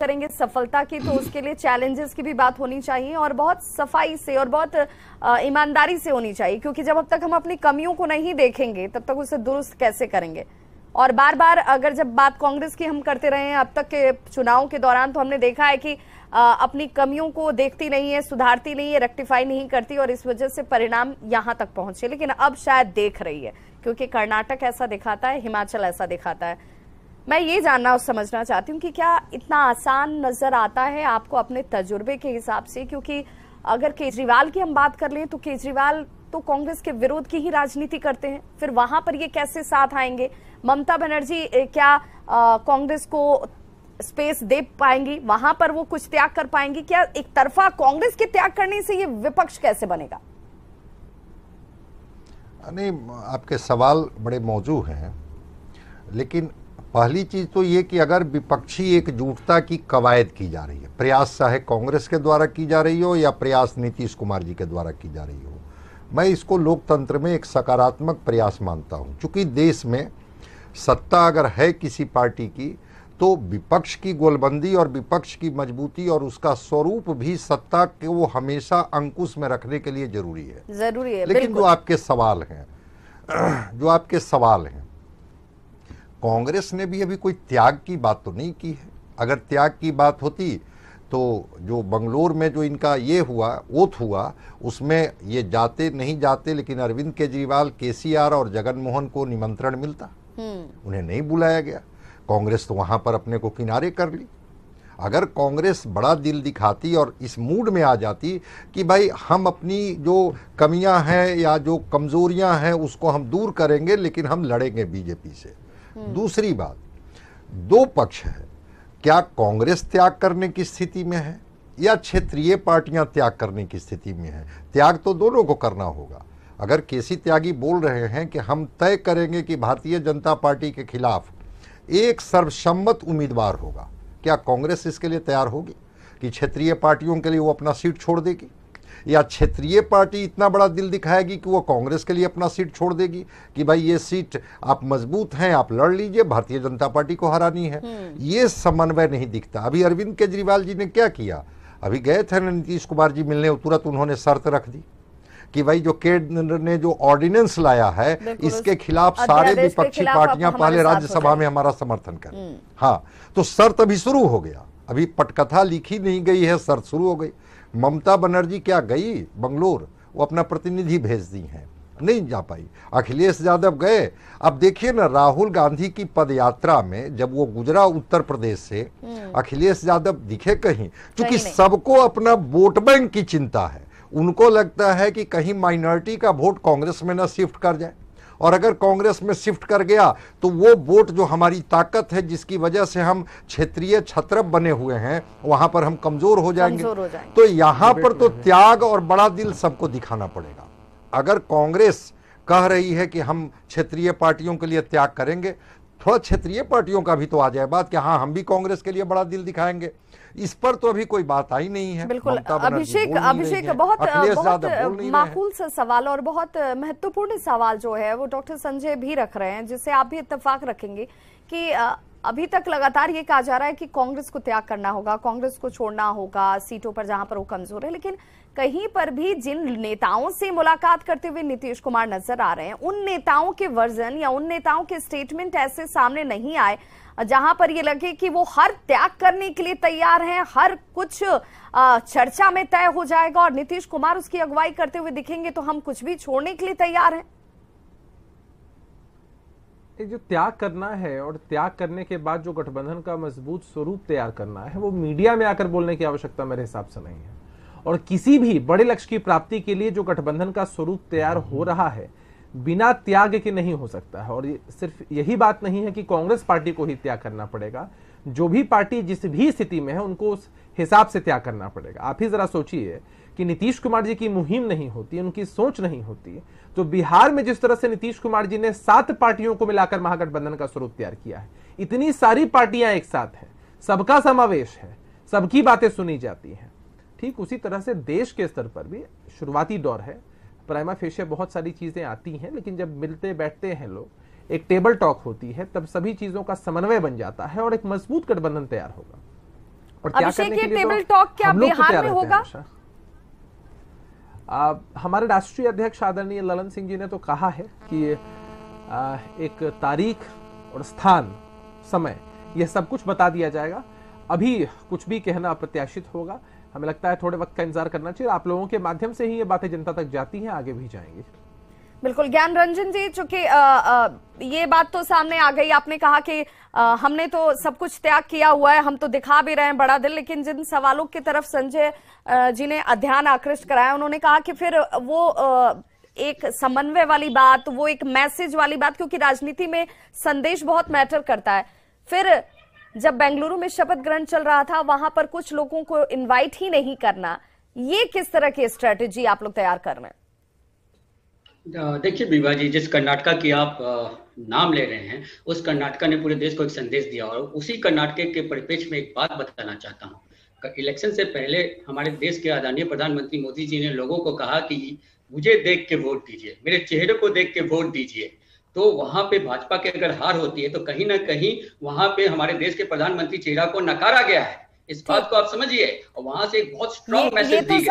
करेंगे सफलता की, तो उसके लिए चैलेंजेस की भी बात होनी चाहिए और बहुत सफाई से और बहुत ईमानदारी से होनी चाहिए, क्योंकि जब तक हम अपनी कमियों को नहीं देखेंगे तब तक उसे दुरुस्त कैसे करेंगे। और बार बार अगर जब बात कांग्रेस की हम करते रहे हैं अब तक के चुनाव के दौरान, तो हमने देखा है कि अपनी कमियों को देखती नहीं है, सुधारती नहीं है, रेक्टिफाई नहीं करती और इस वजह से परिणाम यहां तक पहुंचे। लेकिन अब शायद देख रही है, क्योंकि कर्नाटक ऐसा दिखाता है, हिमाचल ऐसा दिखाता है। मैं ये जानना और समझना चाहती हूँ कि क्या इतना आसान नजर आता है आपको अपने तजुर्बे के हिसाब से? क्योंकि अगर केजरीवाल की हम बात कर लें तो केजरीवाल तो कांग्रेस के विरोध की ही राजनीति करते हैं, फिर वहां पर ये कैसे साथ आएंगे? ममता बनर्जी क्या कांग्रेस को स्पेस दे पाएंगी? वहां पर वो कुछ त्याग कर पाएंगी? क्या एक तरफा कांग्रेस के त्याग करने से ये विपक्ष कैसे बनेगा? नहीं, आपके सवाल बड़े मौजू हैं, लेकिन पहली चीज तो ये कि अगर विपक्षी एकजुटता की कवायद की जा रही है, प्रयास चाहे कांग्रेस के द्वारा की जा रही हो या प्रयास नीतीश कुमार जी के द्वारा की जा रही हो, मैं इसको लोकतंत्र में एक सकारात्मक प्रयास मानता हूं। क्योंकि देश में सत्ता अगर है किसी पार्टी की, तो विपक्ष की गोलबंदी और विपक्ष की मजबूती और उसका स्वरूप भी सत्ता को हमेशा अंकुश में रखने के लिए जरूरी है। लेकिन जो आपके सवाल हैं, कांग्रेस ने भी अभी कोई त्याग की बात तो नहीं की है। अगर त्याग की बात होती तो जो बंगलोर में जो इनका ये हुआ, ओथ हुआ, उसमें ये जाते नहीं जाते, लेकिन अरविंद केजरीवाल, केसीआर और जगनमोहन को निमंत्रण मिलता, उन्हें नहीं बुलाया गया। कांग्रेस तो वहां पर अपने को किनारे कर ली। अगर कांग्रेस बड़ा दिल दिखाती और इस मूड में आ जाती कि भाई हम अपनी जो कमियां हैं या जो कमजोरियां हैं उसको हम दूर करेंगे, लेकिन हम लड़ेंगे बीजेपी से। दूसरी बात, दो पक्ष है, क्या कांग्रेस त्याग करने की स्थिति में है या क्षेत्रीय पार्टियां त्याग करने की स्थिति में है? त्याग तो दोनों को करना होगा। अगर केसी त्यागी बोल रहे हैं कि हम तय करेंगे कि भारतीय जनता पार्टी के खिलाफ एक सर्वसम्मत उम्मीदवार होगा, क्या कांग्रेस इसके लिए तैयार होगी कि क्षेत्रीय पार्टियों के लिए वो अपना सीट छोड़ देगी, या क्षेत्रीय पार्टी इतना बड़ा दिल दिखाएगी कि वो कांग्रेस के लिए अपना सीट छोड़ देगी कि भाई ये सीट आप मजबूत हैं, आप लड़ लीजिए, भारतीय जनता पार्टी को हरानी है? ये समन्वय नहीं दिखता। अभी अरविंद केजरीवाल जी ने क्या किया, अभी गए थे नीतीश कुमार जी मिलने, तुरंत उन्होंने शर्त रख दी कि भाई जो केंद्र ने जो ऑर्डिनेंस लाया है इसके खिलाफ सारे विपक्षी पार्टियां पहले राज्यसभा में हमारा समर्थन करें। हाँ, तो शर्त अभी शुरू हो गया, अभी पटकथा लिखी नहीं गई है, शर्त शुरू हो गई। ममता बनर्जी क्या गई बंगलोर, वो अपना प्रतिनिधि भेज दी हैं, नहीं जा पाई। अखिलेश यादव गए। अब देखिए ना, राहुल गांधी की पदयात्रा में जब वो गुजरा उत्तर प्रदेश से, अखिलेश यादव दिखे कहीं? क्योंकि सबको अपना वोट बैंक की चिंता है। उनको लगता है कि कहीं माइनॉरिटी का वोट कांग्रेस में न शिफ्ट कर जाए, और अगर कांग्रेस में शिफ्ट कर गया तो वो वोट जो हमारी ताकत है, जिसकी वजह से हम क्षेत्रीय छत्रप बने हुए हैं, वहां पर हम कमजोर हो जाएंगे। तो यहां पर तो त्याग और बड़ा दिल सबको दिखाना पड़ेगा। अगर कांग्रेस कह रही है कि हम क्षेत्रीय पार्टियों के लिए त्याग करेंगे, थोड़ा क्षेत्रीय पार्टियों का भी तो आ जाए बात कि हाँ हम भी कांग्रेस के लिए बड़ा दिल दिखाएंगे। इस पर तो अभी कोई बात आई नहीं है। बिल्कुल अभिषेक बहुत माकूल सा सवाल और बहुत महत्वपूर्ण सवाल जो है वो डॉक्टर संजय भी रख रहे हैं, जिससे आप भी इत्तेफाक रखेंगे कि अभी तक लगातार ये कहा जा रहा है कि कांग्रेस को त्याग करना होगा, कांग्रेस को छोड़ना होगा सीटों पर जहां पर वो कमजोर है। लेकिन कहीं पर भी जिन नेताओं से मुलाकात करते हुए नीतीश कुमार नजर आ रहे हैं, उन नेताओं के वर्जन या उन नेताओं के स्टेटमेंट ऐसे सामने नहीं आए जहां पर ये लगे कि वो हर त्याग करने के लिए तैयार हैं, हर कुछ चर्चा में तय हो जाएगा और नीतीश कुमार उसकी अगुवाई करते हुए दिखेंगे तो हम कुछ भी छोड़ने के लिए तैयार हैं। जो त्याग करना है और त्याग करने के बाद जो गठबंधन का मजबूत स्वरूप तैयार करना है, वो मीडिया में आकर बोलने की आवश्यकता मेरे हिसाब से नहीं है। और किसी भी बड़े लक्ष्य की प्राप्ति के लिए जो गठबंधन का स्वरूप तैयार हो रहा है, बिना त्याग के नहीं हो सकता है। और सिर्फ यही बात नहीं है कि कांग्रेस पार्टी को ही त्याग करना पड़ेगा, जो भी पार्टी जिस भी स्थिति में है उनको उस हिसाब से त्याग करना पड़ेगा। आप ही जरा सोचिए कि नीतीश कुमार जी की मुहिम नहीं होती, उनकी सोच नहीं होती, तो बिहार में जिस तरह से नीतीश कुमार जी ने 7 पार्टियों को मिलाकर महागठबंधन का स्वरूप तैयार किया है, इतनी सारी पार्टियां एक साथ हैं, सबका समावेश है, सबकी बातें सुनी जाती हैं। ठीक उसी तरह से देश के स्तर पर भी शुरुआती दौर है, प्राइमा फेशिया बहुत सारी चीजें आती हैं, लेकिन जब मिलते बैठते हैं लोग, एक टेबल टॉक होती है, तब सभी चीजों का समन्वय बन जाता है और एक मजबूत गठबंधन तैयार होगा। और त्याग अभिषेक, करने के ये लिए टेबल तो टॉक क्या हम लोग तो बिहार तैयार में रहते हैं होगा? हमेशा। हमारे राष्ट्रीय अध्यक्ष आदरणीय ललन सिंह जी ने तो कहा है कि एक तारीख और स्थान, समय, यह सब कुछ बता दिया जाएगा। अभी कुछ भी कहना अप्रत्याशित होगा। हमें लगता है थोड़े वक्त का इंतजार करना चाहिए। आप लोगों के माध्यम से ही ये बातें जनता तक जाती हैं, आगे भी जाएंगी। बिल्कुल ज्ञान रंजन जी, चूंकि ये बात तो सामने आ गई, आपने कहा कि हमने तो सब कुछ त्याग किया हुआ है, हम तो दिखा भी रहे हैं बड़ा दिल, लेकिन जिन सवालों की तरफ संजय जी ने ध्यान आकृष्ट कराया, उन्होंने कहा कि फिर वो एक समन्वय वाली बात, वो एक मैसेज वाली बात, क्योंकि राजनीति में संदेश बहुत मैटर करता है। फिर जब बेंगलुरु में शपथ ग्रहण चल रहा था, वहां पर कुछ लोगों को इनवाइट ही नहीं करना, ये किस तरह की स्ट्रेटेजी आप लोग तैयार कर रहे हैं? देखिए विभा जी, जिस कर्नाटका की आप नाम ले रहे हैं, उस कर्नाटका ने पूरे देश को एक संदेश दिया, और उसी कर्नाटक के परिप्रेक्ष्य में एक बात बताना चाहता हूँ। इलेक्शन से पहले हमारे देश के आदरणीय प्रधानमंत्री मोदी जी ने लोगों को कहा कि मुझे देख के वोट दीजिए, मेरे चेहरे को देख के वोट दीजिए। तो वहां पे भाजपा की अगर हार होती है तो कहीं ना कहीं वहां पे हमारे देश के प्रधानमंत्री चेहरा को नकारा गया है। इस बात को आप समझिए, और वहां से एक बहुत स्ट्रांग मैसेज दी गई है।